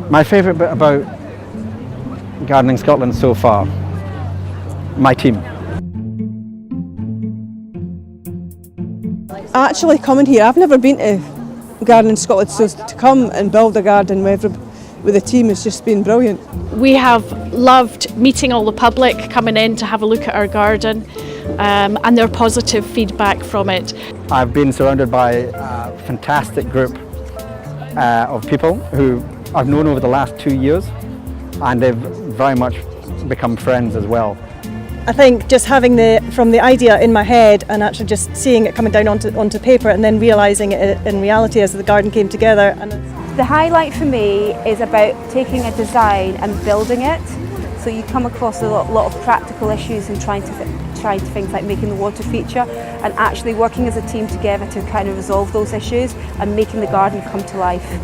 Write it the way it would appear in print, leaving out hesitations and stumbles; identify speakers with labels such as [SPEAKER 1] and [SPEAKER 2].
[SPEAKER 1] My favourite bit about Gardening Scotland so far, my team.
[SPEAKER 2] Actually coming here, I've never been to Gardening Scotland, so to come and build a garden with the team has just been brilliant.
[SPEAKER 3] We have loved meeting all the public coming in to have a look at our garden and their positive feedback from it.
[SPEAKER 1] I've been surrounded by a fantastic group of people who I've known over the last 2 years, and they've very much become friends as well.
[SPEAKER 2] I think just having from the idea in my head and actually just seeing it coming down onto paper and then realising it in reality as the garden came together.
[SPEAKER 4] The highlight for me is about taking a design and building it. So you come across a lot of practical issues and trying things like making the water feature and actually working as a team together to kind of resolve those issues and making the garden come to life.